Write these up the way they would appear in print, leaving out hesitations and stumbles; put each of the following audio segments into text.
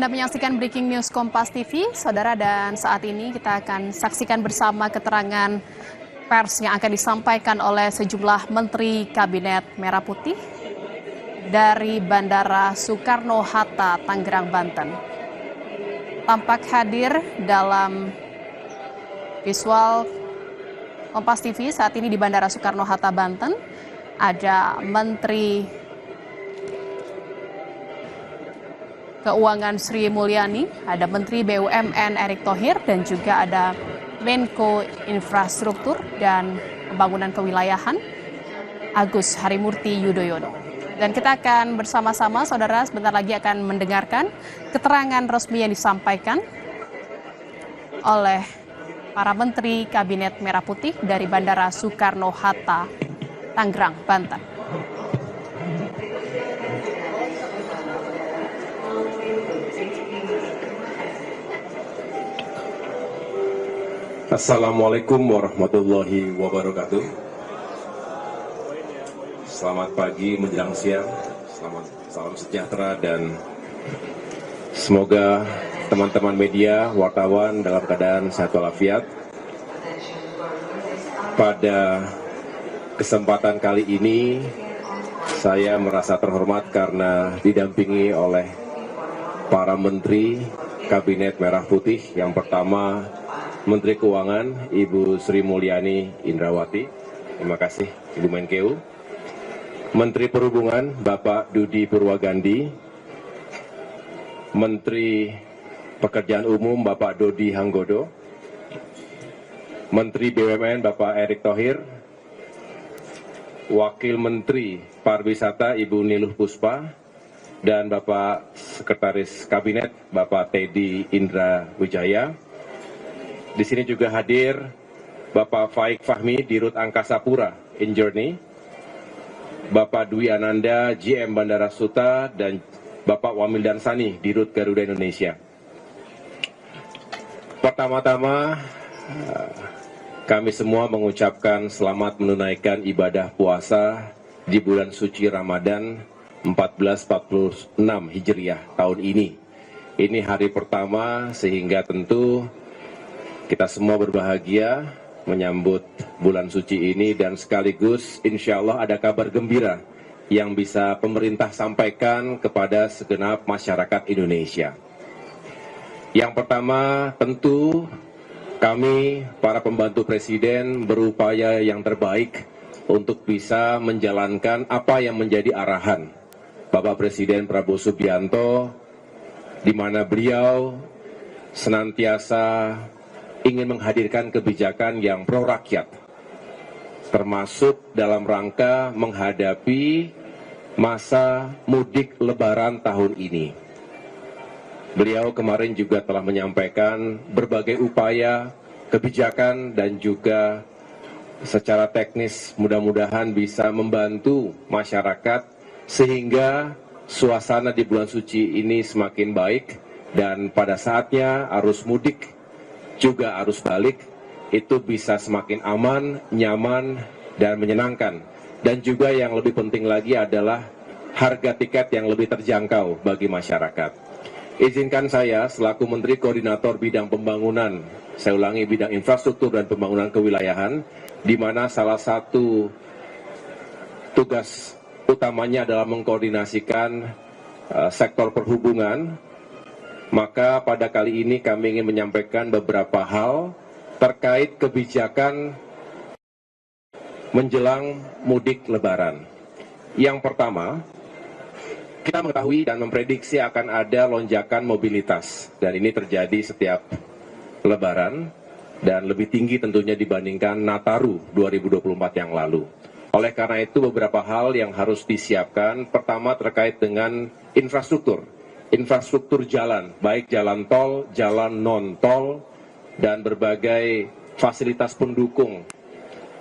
Anda menyaksikan Breaking News Kompas TV, Saudara, dan saat ini kita akan saksikan bersama keterangan pers yang akan disampaikan oleh sejumlah Menteri Kabinet Merah Putih dari Bandara Soekarno-Hatta, Tangerang, Banten. Tampak hadir dalam visual Kompas TV saat ini di Bandara Soekarno-Hatta, Banten, ada Menteri Keuangan Sri Mulyani, ada Menteri BUMN Erick Thohir, dan juga ada Menko Infrastruktur dan Pembangunan Kewilayahan Agus Harimurti Yudhoyono. Dan kita akan bersama-sama, saudara, sebentar lagi akan mendengarkan keterangan resmi yang disampaikan oleh para Menteri Kabinet Merah Putih dari Bandara Soekarno-Hatta, Tangerang, Banten. Assalamualaikum warahmatullahi wabarakatuh. Selamat pagi menjelang siang, salam sejahtera, dan semoga teman-teman media, wartawan dalam keadaan sehat walafiat. Pada kesempatan kali ini, saya merasa terhormat karena didampingi oleh para Menteri Kabinet Merah Putih. Yang pertama, Menteri Keuangan Ibu Sri Mulyani Indrawati, terima kasih Ibu Menkeu. Menteri Perhubungan Bapak Dudi Purwagandi, Menteri Pekerjaan Umum Bapak Dodi Hanggodo, Menteri BUMN Bapak Erick Thohir, Wakil Menteri Pariwisata Ibu Niluh Puspa, dan Bapak Sekretaris Kabinet Bapak Teddy Indra Wijaya. Di sini juga hadir Bapak Faik Fahmi, Dirut Angkasa Pura Injourney, Bapak Dwi Ananda, GM Bandara Suta, dan Bapak Wamil Dansani, Dirut Garuda Indonesia. Pertama-tama, kami semua mengucapkan selamat menunaikan ibadah puasa di bulan suci Ramadan 1446 Hijriah tahun ini. Ini hari pertama, sehingga tentu kita semua berbahagia menyambut bulan suci ini, dan sekaligus insya Allah ada kabar gembira yang bisa pemerintah sampaikan kepada segenap masyarakat Indonesia. Yang pertama, tentu kami para pembantu Presiden berupaya yang terbaik untuk bisa menjalankan apa yang menjadi arahan Bapak Presiden Prabowo Subianto, di mana beliau senantiasa ingin menghadirkan kebijakan yang pro rakyat, termasuk dalam rangka menghadapi masa mudik Lebaran tahun ini. Beliau kemarin juga telah menyampaikan berbagai upaya, kebijakan, dan juga secara teknis mudah-mudahan bisa membantu masyarakat sehingga suasana di bulan suci ini semakin baik, dan pada saatnya arus mudik juga arus balik itu bisa semakin aman, nyaman, dan menyenangkan. Dan juga yang lebih penting lagi adalah harga tiket yang lebih terjangkau bagi masyarakat. Izinkan saya selaku Menteri Koordinator Bidang Pembangunan, saya ulangi, Bidang Infrastruktur dan Pembangunan Kewilayahan, di mana salah satu tugas utamanya adalah mengkoordinasikan sektor perhubungan. Maka pada kali ini kami ingin menyampaikan beberapa hal terkait kebijakan menjelang mudik Lebaran. Yang pertama, kita mengetahui dan memprediksi akan ada lonjakan mobilitas, dan ini terjadi setiap Lebaran dan lebih tinggi tentunya dibandingkan Nataru 2024 yang lalu. Oleh karena itu beberapa hal yang harus disiapkan. Pertama, terkait dengan infrastruktur jalan, baik jalan tol, jalan non-tol, dan berbagai fasilitas pendukung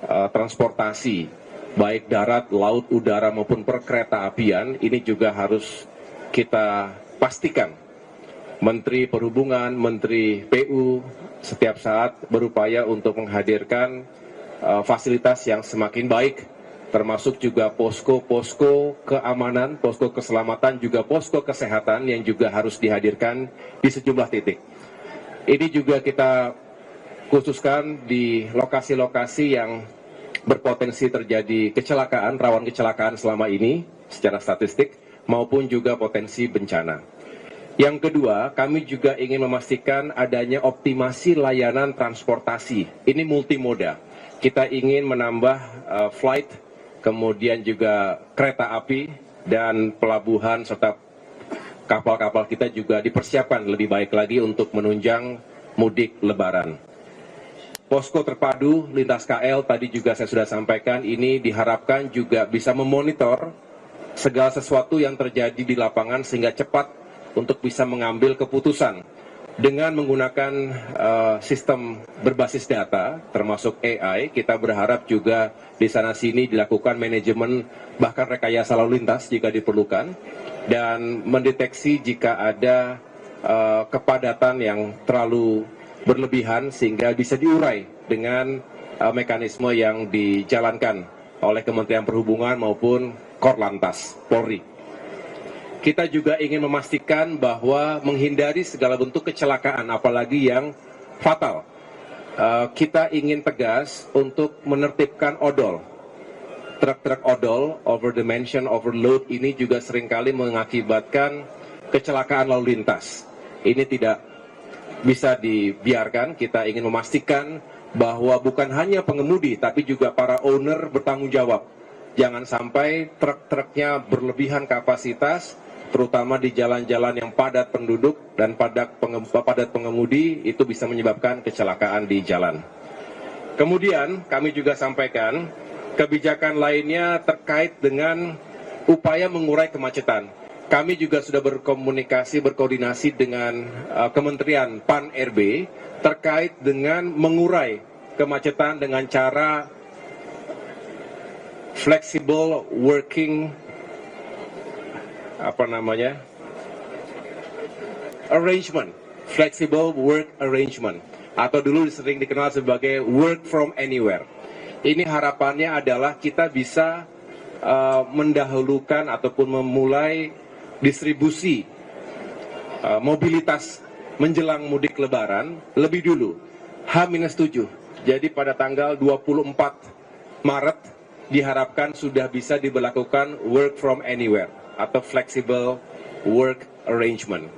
transportasi, baik darat, laut, udara, maupun perkereta apian. Ini juga harus kita pastikan. Menteri Perhubungan, Menteri PU setiap saat berupaya untuk menghadirkan fasilitas yang semakin baik termasuk juga posko-posko keamanan, posko keselamatan, juga posko kesehatan yang juga harus dihadirkan di sejumlah titik. Ini juga kita khususkan di lokasi-lokasi yang berpotensi terjadi kecelakaan, rawan kecelakaan selama ini secara statistik, maupun juga potensi bencana. Yang kedua, kami juga ingin memastikan adanya optimasi layanan transportasi. Ini multimoda. Kita ingin menambah flight, kemudian juga kereta api, dan pelabuhan serta kapal-kapal kita juga dipersiapkan lebih baik lagi untuk menunjang mudik lebaran. Posko terpadu lintas KL tadi juga saya sudah sampaikan, ini diharapkan juga bisa memonitor segala sesuatu yang terjadi di lapangan sehingga cepat untuk bisa mengambil keputusan dengan menggunakan sistem berbasis data termasuk AI. Kita berharap juga di sana sini dilakukan manajemen bahkan rekayasa lalu lintas jika diperlukan, dan mendeteksi jika ada kepadatan yang terlalu berlebihan sehingga bisa diurai dengan mekanisme yang dijalankan oleh Kementerian Perhubungan maupun Korlantas Polri. Kita juga ingin memastikan bahwa menghindari segala bentuk kecelakaan, apalagi yang fatal. Kita ingin tegas untuk menertibkan odol. Truk-truk odol, over dimension, overload, ini juga seringkali mengakibatkan kecelakaan lalu lintas. Ini tidak bisa dibiarkan. Kita ingin memastikan bahwa bukan hanya pengemudi, tapi juga para owner bertanggung jawab. Jangan sampai truk-truknya berlebihan kapasitas, terutama di jalan-jalan yang padat penduduk dan padat pengemudi, itu bisa menyebabkan kecelakaan di jalan. Kemudian kami juga sampaikan kebijakan lainnya terkait dengan upaya mengurai kemacetan. Kami juga sudah berkoordinasi dengan Kementerian Pan-RB terkait dengan mengurai kemacetan dengan cara flexible working arrangement, flexible work arrangement, atau dulu sering dikenal sebagai work from anywhere. Ini harapannya adalah kita bisa mendahulukan ataupun memulai distribusi mobilitas menjelang mudik lebaran lebih dulu, H-7. Jadi pada tanggal 24 Maret diharapkan sudah bisa diberlakukan work from anywhere atau flexible work arrangement.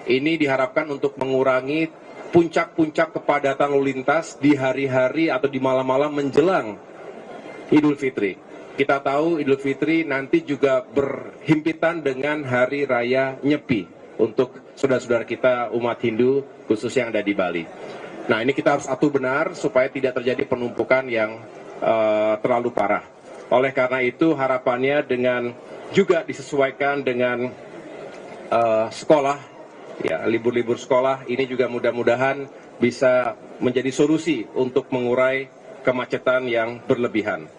Ini diharapkan untuk mengurangi puncak-puncak kepadatan lalu lintas di hari-hari atau di malam-malam menjelang Idul Fitri. Kita tahu Idul Fitri nanti juga berhimpitan dengan Hari Raya Nyepi untuk saudara-saudara kita umat Hindu khususnya yang ada di Bali. Nah, ini kita harus atur benar supaya tidak terjadi penumpukan yang terlalu parah. Oleh karena itu harapannya dengan juga disesuaikan dengan sekolah, ya, libur-libur sekolah ini juga mudah-mudahan bisa menjadi solusi untuk mengurai kemacetan yang berlebihan.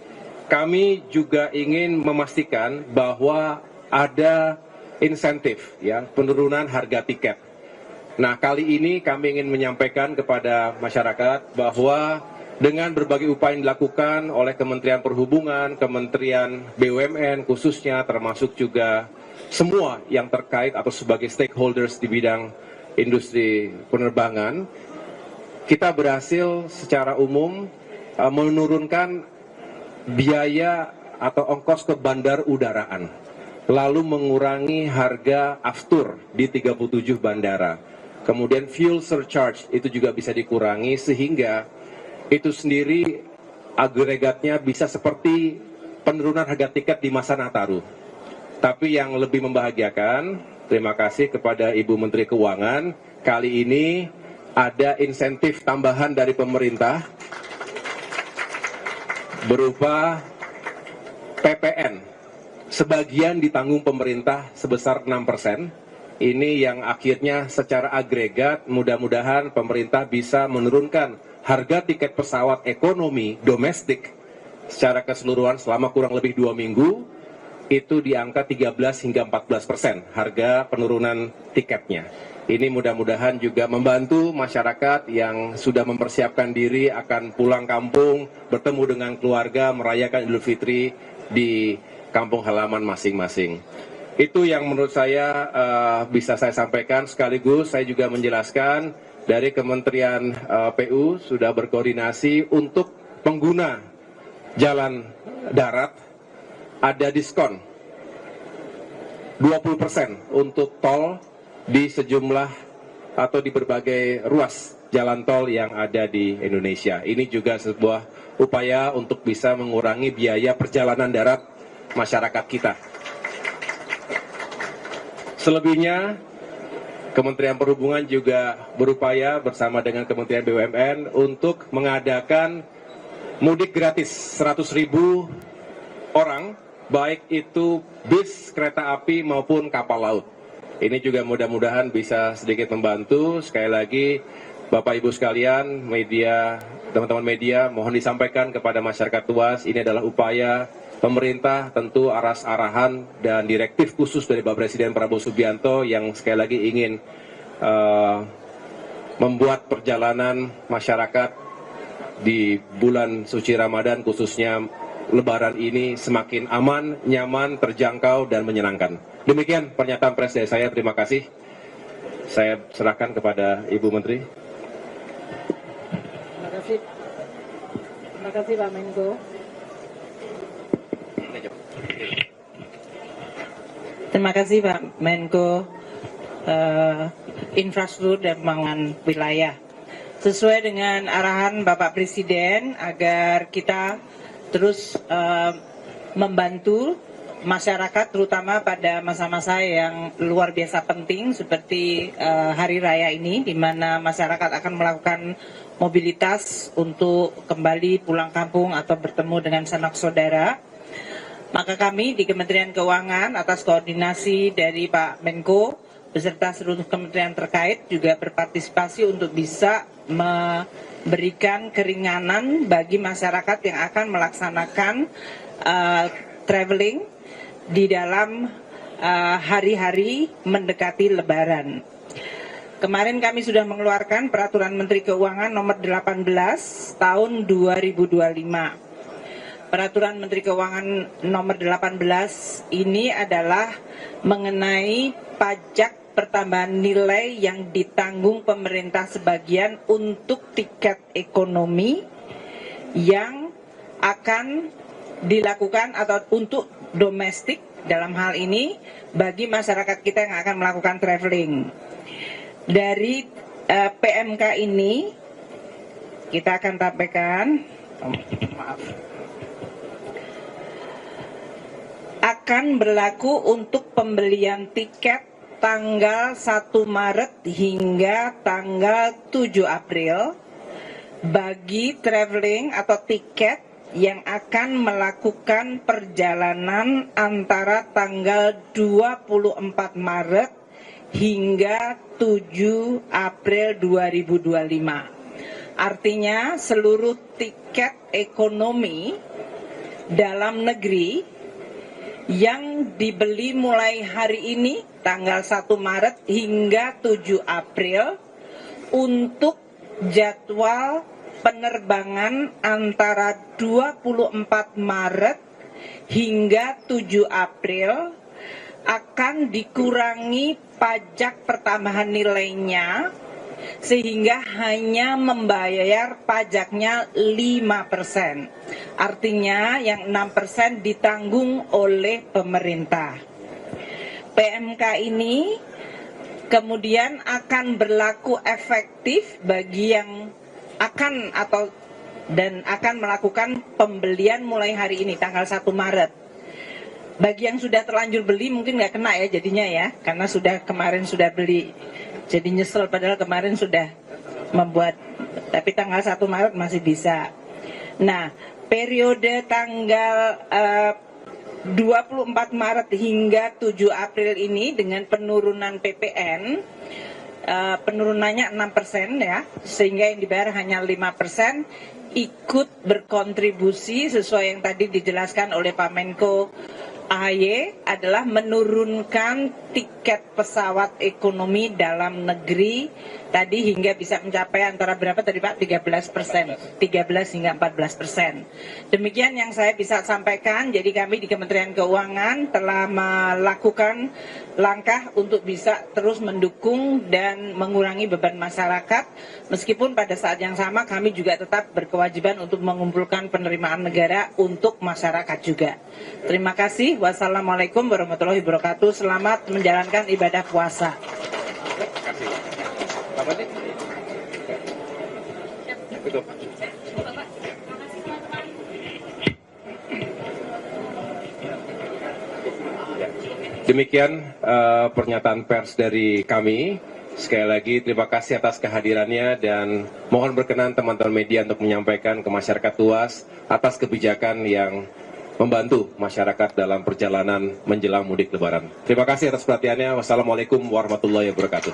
Kami juga ingin memastikan bahwa ada insentif, ya, penurunan harga tiket. Nah, kali ini kami ingin menyampaikan kepada masyarakat bahwa dengan berbagai upaya yang dilakukan oleh Kementerian Perhubungan, Kementerian BUMN khususnya, termasuk juga semua yang terkait atau sebagai stakeholders di bidang industri penerbangan, kita berhasil secara umum menurunkan biaya atau ongkos ke bandar udaraan, lalu mengurangi harga aftur di 37 bandara. Kemudian fuel surcharge itu juga bisa dikurangi sehingga itu sendiri agregatnya bisa seperti penurunan harga tiket di masa Nataru. Tapi yang lebih membahagiakan, terima kasih kepada Ibu Menteri Keuangan, kali ini ada insentif tambahan dari pemerintah berupa PPN. Sebagian ditanggung pemerintah sebesar 6%. Ini yang akhirnya secara agregat mudah-mudahan pemerintah bisa menurunkan harga tiket pesawat ekonomi domestik secara keseluruhan selama kurang lebih 2 minggu itu di angka 13 hingga 14% harga penurunan tiketnya. Ini mudah-mudahan juga membantu masyarakat yang sudah mempersiapkan diri akan pulang kampung, bertemu dengan keluarga, merayakan Idul Fitri di kampung halaman masing-masing. Itu yang menurut saya bisa saya sampaikan. Sekaligus saya juga menjelaskan dari Kementerian PU sudah berkoordinasi untuk pengguna jalan darat ada diskon 20% untuk tol di sejumlah atau di berbagai ruas jalan tol yang ada di Indonesia. Ini juga sebuah upaya untuk bisa mengurangi biaya perjalanan darat masyarakat kita. Selebihnya, Kementerian Perhubungan juga berupaya bersama dengan Kementerian BUMN untuk mengadakan mudik gratis 100.000 orang, baik itu bis, kereta api maupun kapal laut. Ini juga mudah-mudahan bisa sedikit membantu. Sekali lagi, Bapak Ibu sekalian, media, teman-teman media, mohon disampaikan kepada masyarakat luas, ini adalah upaya pemerintah tentu arahan dan direktif khusus dari Bapak Presiden Prabowo Subianto yang sekali lagi ingin membuat perjalanan masyarakat di bulan suci Ramadan khususnya Lebaran ini semakin aman, nyaman, terjangkau, dan menyenangkan. Demikian pernyataan pers dari saya. Terima kasih. Saya serahkan kepada Ibu Menteri. Terima kasih. Terima kasih Pak Menko. Terima kasih Pak Menko Infrastruktur dan Pembangunan Wilayah. Sesuai dengan arahan Bapak Presiden agar kita terus membantu masyarakat terutama pada masa-masa yang luar biasa penting seperti Hari Raya ini, di mana masyarakat akan melakukan mobilitas untuk kembali pulang kampung atau bertemu dengan sanak saudara. Maka kami di Kementerian Keuangan atas koordinasi dari Pak Menko beserta seluruh kementerian terkait juga berpartisipasi untuk bisa memberikan keringanan bagi masyarakat yang akan melaksanakan traveling di dalam hari-hari mendekati Lebaran. Kemarin kami sudah mengeluarkan Peraturan Menteri Keuangan Nomor 18 Tahun 2025. Peraturan Menteri Keuangan Nomor 18 ini adalah mengenai pajak pertambahan nilai yang ditanggung pemerintah sebagian untuk tiket ekonomi yang akan dilakukan atau untuk domestik dalam hal ini bagi masyarakat kita yang akan melakukan traveling. Dari PMK ini kita akan sampaikan, akan berlaku untuk pembelian tiket tanggal 1 Maret hingga tanggal 7 April bagi traveling atau tiket yang akan melakukan perjalanan antara tanggal 24 Maret hingga 7 April 2025. Artinya seluruh tiket ekonomi dalam negeri yang dibeli mulai hari ini tanggal 1 Maret hingga 7 April untuk jadwal penerbangan antara 24 Maret hingga 7 April akan dikurangi pajak pertambahan nilainya sehingga hanya membayar pajaknya 5%. Artinya yang 6% ditanggung oleh pemerintah. PMK ini kemudian akan berlaku efektif bagi yang akan akan melakukan pembelian mulai hari ini tanggal 1 Maret. Bagi yang sudah terlanjur beli mungkin nggak kena ya jadinya ya, karena kemarin sudah beli. Jadi nyesel padahal kemarin sudah membuat, tapi tanggal 1 Maret masih bisa. Nah, periode tanggal 24 Maret hingga 7 April ini dengan penurunan PPN, penurunannya 6% ya, sehingga yang dibayar hanya 5%, ikut berkontribusi sesuai yang tadi dijelaskan oleh Pak Menko AHY adalah menurunkan tiket pesawat ekonomi dalam negeri tadi hingga bisa mencapai antara berapa tadi Pak? 13%, 13 hingga 14%. Demikian yang saya bisa sampaikan. Jadi kami di Kementerian Keuangan telah melakukan langkah untuk bisa terus mendukung dan mengurangi beban masyarakat. Meskipun pada saat yang sama kami juga tetap berkewajiban untuk mengumpulkan penerimaan negara untuk masyarakat juga. Terima kasih. Wassalamualaikum warahmatullahi wabarakatuh. Selamat menjalankan ibadah puasa. Demikian pernyataan pers dari kami. Sekali lagi terima kasih atas kehadirannya dan mohon berkenan teman-teman media untuk menyampaikan ke masyarakat luas atas kebijakan yang membantu masyarakat dalam perjalanan menjelang mudik lebaran. Terima kasih atas perhatiannya. Wassalamualaikum warahmatullahi wabarakatuh.